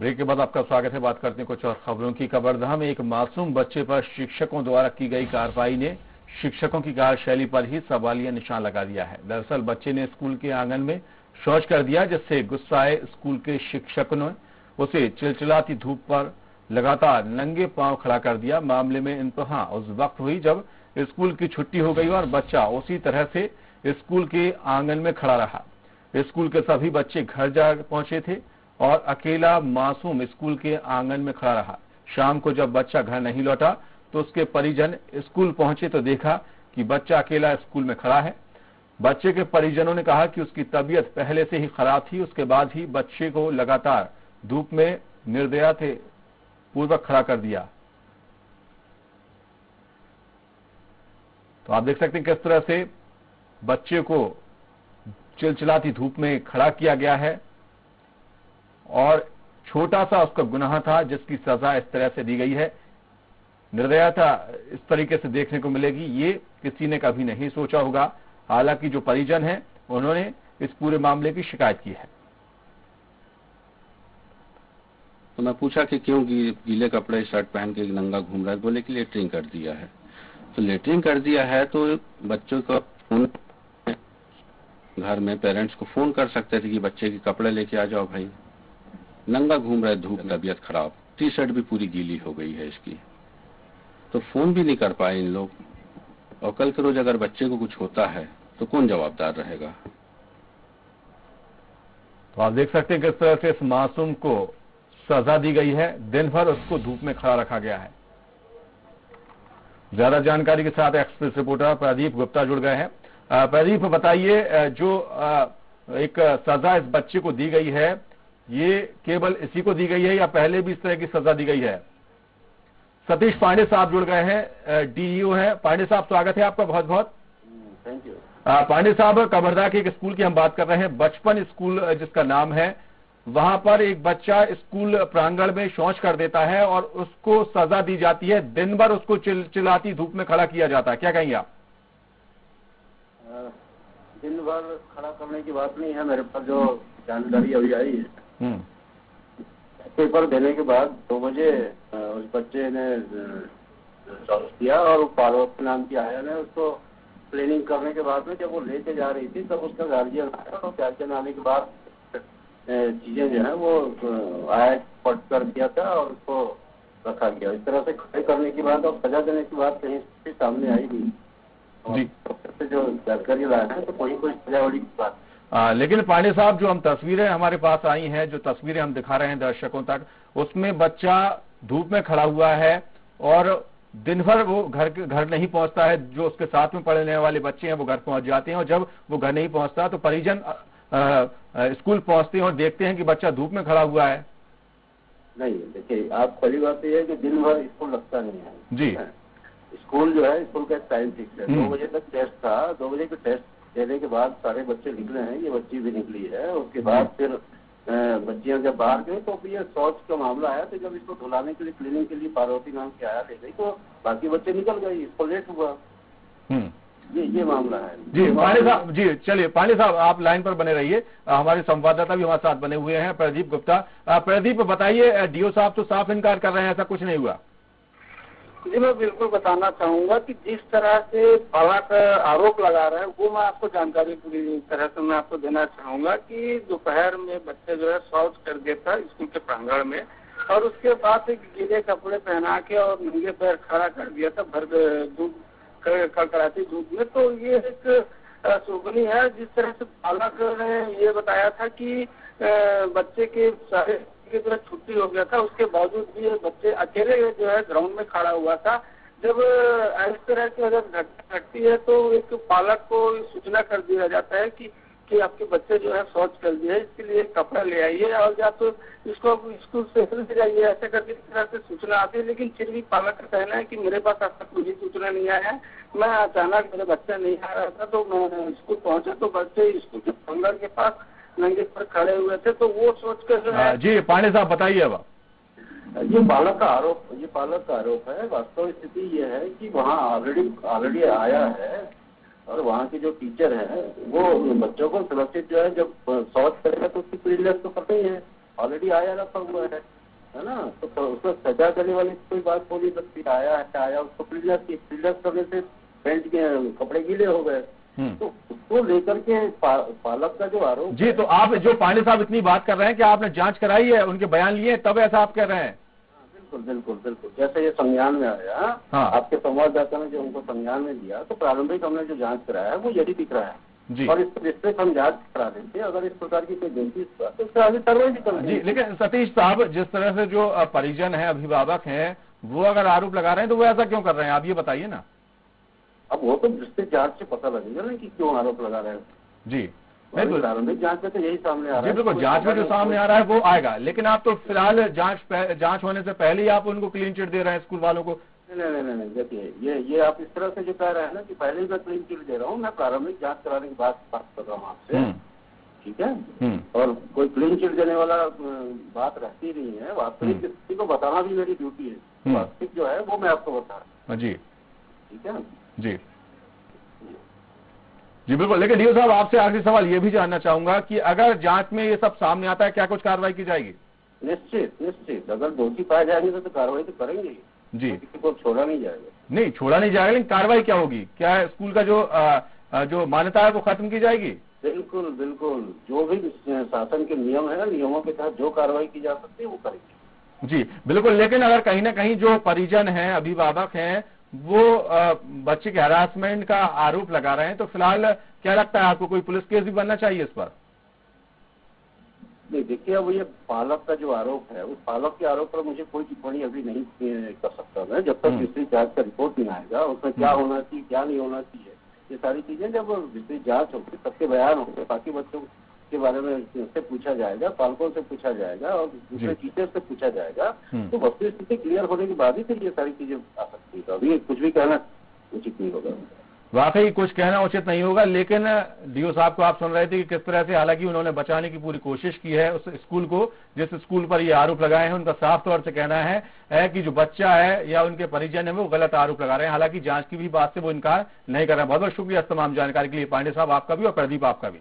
Break के बाद आपका स्वागत है। बात करते हैं कुछ और खबरों की। कबरदह में एक मासूम बच्चे पर शिक्षकों द्वारा की गई कार्रवाई ने शिक्षकों की कार्यशैली पर ही सवालिया निशान लगा दिया है। दरअसल बच्चे ने स्कूल के आंगन में शौच कर दिया, जिससे गुस्साए स्कूल के शिक्षक ने उसे चिलचिलाती धूप पर लगातार नंगे पांव खड़ा कर दिया। मामले में इंतहा उस वक्त हुई जब स्कूल की छुट्टी हो गई और बच्चा उसी तरह से स्कूल के आंगन में खड़ा रहा। स्कूल के सभी बच्चे घर जा पहुंचे थे और अकेला मासूम स्कूल के आंगन में खड़ा रहा। शाम को जब बच्चा घर नहीं लौटा तो उसके परिजन स्कूल पहुंचे तो देखा कि बच्चा अकेला स्कूल में खड़ा है। बच्चे के परिजनों ने कहा कि उसकी तबीयत पहले से ही खराब थी। उसके बाद ही बच्चे को लगातार धूप में निर्दयता पूर्वक खड़ा कर दिया। तो आप देख सकते हैं किस तरह से बच्चे को चिलचिलाती धूप में खड़ा किया गया है और छोटा सा उसका गुनाह था जिसकी सजा इस तरह से दी गई है। निर्दयता इस तरीके से देखने को मिलेगी, ये किसी ने कभी नहीं सोचा होगा। हालांकि जो परिजन हैं उन्होंने इस पूरे मामले की शिकायत की है। तो मैं पूछा कि क्यों गीले कपड़े शर्ट पहन के नंगा घूम रहा है। बोले कि लेटरिंग कर दिया है। तो लेटरिंग कर दिया है तो बच्चों का फोन, घर में पेरेंट्स को फोन कर सकते थे कि बच्चे के कपड़े लेके आ जाओ भाई। नंगा घूम रहा है, धूप, तबीयत खराब, टी शर्ट भी पूरी गीली हो गई है इसकी, तो फोन भी नहीं कर पाए इन लोग। और कल के रोज अगर बच्चे को कुछ होता है तो कौन जवाबदार रहेगा। तो आप देख सकते हैं किस तरह से इस मासूम को सजा दी गई है। दिन भर उसको धूप में खड़ा रखा गया है। ज्यादा जानकारी के साथ एक्सप्रेस रिपोर्टर प्रदीप गुप्ता जुड़ गए हैं। प्रदीप, बताइए, जो एक सजा इस बच्चे को दी गई है, ये केवल इसी को दी गई है या पहले भी इस तरह की सजा दी गई है? सतीश पांडे साहब जुड़ गए हैं, डीईओ हैं। पांडे साहब, स्वागत है आपका बहुत बहुत। Thank you. पांडे साहब, कबरदह के एक स्कूल की हम बात कर रहे हैं, बचपन स्कूल जिसका नाम है, वहां पर एक बच्चा स्कूल प्रांगण में शौच कर देता है और उसको सजा दी जाती है। दिन भर उसको चिलचिलाती धूप में खड़ा किया जाता है, क्या कहेंगे आप? दिन भर खड़ा करने की बात नहीं है। मेरे पास जो जानकारी अभी आई है, पेपर देने के बाद 2 बजे उस बच्चे ने शौच किया और पार्वती नाम की आया ने उसको क्लीनिंग करने के बाद में जब वो लेके जा रही थी तब उसका गार्जियन आया और गार्जियन आने के बाद चीजें जो है वो आया पट कर दिया था और उसको रखा गया। इस तरह से खड़े करने की बात और सजा देने की बात कहीं से सामने आई नहीं। जो जानकारी लाया है तो कोई सजा वाली बात। लेकिन पांडे साहब, जो हम तस्वीरें हमारे पास आई हैं, जो तस्वीरें हम दिखा रहे हैं दर्शकों तक, उसमें बच्चा धूप में खड़ा हुआ है और दिन भर वो घर नहीं पहुंचता है। जो उसके साथ में पढ़ने वाले बच्चे हैं वो घर पहुंच जाते हैं और जब वो घर नहीं पहुंचता तो परिजन स्कूल पहुंचते हैं और देखते हैं कि बच्चा धूप में खड़ा हुआ है। नहीं, देखिए, आप पहली बात यह है कि दिन भर स्कूल लगता नहीं है जी। स्कूल जो है, स्कूल का टाइम फिक्स है। 2 बजे तक टेस्ट था। 2 बजे के टेस्ट देने के बाद सारे बच्चे निकले हैं, ये बच्ची भी निकली है। उसके बाद फिर बच्चियां जब बाहर गई तो ये शौच का मामला आया। तो जब इसको धुलाने के लिए, क्लीनिंग के लिए पार्वती नाम की आया ले गई तो बाकी बच्चे निकल गए, इसको लेट हुआ। ये मामला है जी। पांडे साहब जी, चलिए पांडे साहब आप लाइन पर बने रहिए। हमारे संवाददाता भी हमारे साथ बने हुए हैं, प्रदीप गुप्ता। प्रदीप, बताइए, डीओ साहब तो साफ इनकार कर रहे हैं, ऐसा कुछ नहीं हुआ। जी, मैं बिल्कुल बताना चाहूंगा कि जिस तरह से पालक आरोप लगा रहे हैं वो मैं आपको जानकारी पूरी तरह से मैं आपको देना चाहूंगा कि दोपहर में बच्चे जो है शौच कर देता स्कूल के प्रांगण में और उसके बाद एक गीले कपड़े पहना के और नंगे पैर खड़ा कर दिया था भर धूप, कड़कड़ाती धूप में। तो ये एक शोभनीय है। जिस तरह से पालक ने ये बताया था कि बच्चे के सारे जो छुट्टी हो गया था, उसके बावजूद भी ये बच्चे अकेले जो है ग्राउंड में खड़ा हुआ था। जब इस तरह की अगर घटना घटती है तो एक पालक को सूचना कर दिया जाता है कि आपके बच्चे जो है शौच कर दिए, इसके लिए कपड़ा ले आइए और या तो इसको स्कूल से ले जाइए, ऐसे करके इस तरह से सूचना आती है। लेकिन फिर भी पालक का कहना है कि मेरे पास ऐसा कोई सूचना नहीं आया है। मैं अचानक मेरा बच्चा नहीं आ रहा था तो मैं स्कूल पहुंचा तो बच्चे स्कूल के प्रांगण के पास नंगे पर खड़े हुए थे। तो वो सोच कर जी पांडे साहब बताइए। अब ये पालक का आरोप है। वास्तव स्थिति ये है कि वहाँ ऑलरेडी आया है और वहाँ के जो टीचर हैं वो बच्चों को सुरक्षित जो है जब शौच करेगा तो उसकी प्रिविलेज तो करते ही है। ऑलरेडी आया रखा हुआ है ना, तो उसको सजा करने वाली कोई बात हो नहीं सकती। आया उसको क्लीनअप करने से पेंट के कपड़े गीले हो गए, तो उसको लेकर के पालक का जो आरोप जी, तो आप जो पांडे साहब इतनी बात कर रहे हैं कि आपने जांच कराई है, उनके बयान लिए तब ऐसा आप कह रहे हैं? बिल्कुल जैसे ये संज्ञान में आया, हाँ। आपके संवाददाता ने जो उनको संज्ञान में दिया, तो प्रारंभिक हमने जो जांच कराया है वो यही दिख रहा है जी। और इस पे हम जांच करा देते, अगर इस प्रकार की कोई गलती तो उससे आगे कार्रवाई भी कर जी। लेकिन सतीश साहब, जिस तरह से जो परिजन है, अभिभावक हैं, वो अगर आरोप लगा रहे हैं तो वो ऐसा क्यों कर रहे हैं, आप ये बताइए ना। अब वो तो जिससे जांच से पता लगेगा ना कि क्यों आरोप लगा रहे हैं। जी बिल्कुल, प्रारंभिक जांच में तो यही सामने आ रहा है। बिल्कुल, जांच में जो सामने आ रहा है वो आएगा, लेकिन आप तो फिलहाल जांच होने से पहले ही आप उनको क्लीन चिट दे रहे हैं स्कूल वालों को। नहीं, देखिए ये आप इस तरह से जो कह रहे हैं ना कि पहले ही मैं क्लीन चिट दे रहा हूँ, मैं प्रारंभिक जांच कराने की बात कर रहा हूँ आपसे, ठीक है। और कोई क्लीन चिट देने वाला बात रहती नहीं है, वास्तविक स्थिति को बताना भी मेरी ड्यूटी है। वास्तविक जो है वो मैं आपको बता रहा हूँ। जी, ठीक है जी बिल्कुल। लेकिन डीओ साहब, आपसे आखिरी सवाल ये भी जानना चाहूंगा कि अगर जांच में ये सब सामने आता है, क्या कुछ कार्रवाई की जाएगी? निश्चित अगर दोषी पाए जाएंगे तो कार्रवाई तो करेंगे जी, किसी को छोड़ा नहीं जाएगा। नहीं छोड़ा नहीं जाएगा, लेकिन कार्रवाई क्या होगी? क्या स्कूल का जो मान्यता है वो खत्म की जाएगी? बिल्कुल जो भी शासन के नियम है, नियमों के तहत जो कार्रवाई की जा सकती है वो करेंगे। जी बिल्कुल। लेकिन अगर कहीं ना कहीं जो परिजन हैं, अभिभावक हैं, वो बच्चे के हरासमेंट का आरोप लगा रहे हैं, तो फिलहाल क्या लगता है आपको, कोई पुलिस केस भी बनना चाहिए इस पर? नहीं, देखिए अब ये पालक का जो आरोप है, उस पालक के आरोप पर मुझे कोई टिप्पणी अभी नहीं कर सकता मैं, जब तक विस्तृत जांच का रिपोर्ट नहीं आएगा। उसमें क्या होना चाहिए, क्या नहीं होना चाहिए, ये सारी चीजें जब विस्तृत जांच होगी, सबके बयान होंगे, बाकी बच्चों के बारे में से पूछा जाएगा, पालकों से पूछा जाएगा और दूसरे टीचर से पूछा जाएगा, तो वस्तु स्थिति क्लियर होने के बाद ही फिर ये सारी चीजें आ सकती है। तो अभी कुछ भी कहना उचित नहीं होगा। वाकई कुछ कहना उचित नहीं होगा। लेकिन डीओ साहब को आप सुन रहे थे कि किस तरह से, हालांकि उन्होंने बचाने की पूरी कोशिश की है उस स्कूल को, जिस स्कूल पर ये आरोप लगाए हैं। उनका साफ तौर से कहना है कि जो बच्चा है या उनके परिजन है वो गलत आरोप लगा रहे हैं। हालांकि जांच की भी बात से वो इनकार नहीं कर रहे हैं। बहुत बहुत शुक्रिया तमाम जानकारी के लिए पांडे साहब, आपका भी और प्रदीप आपका भी।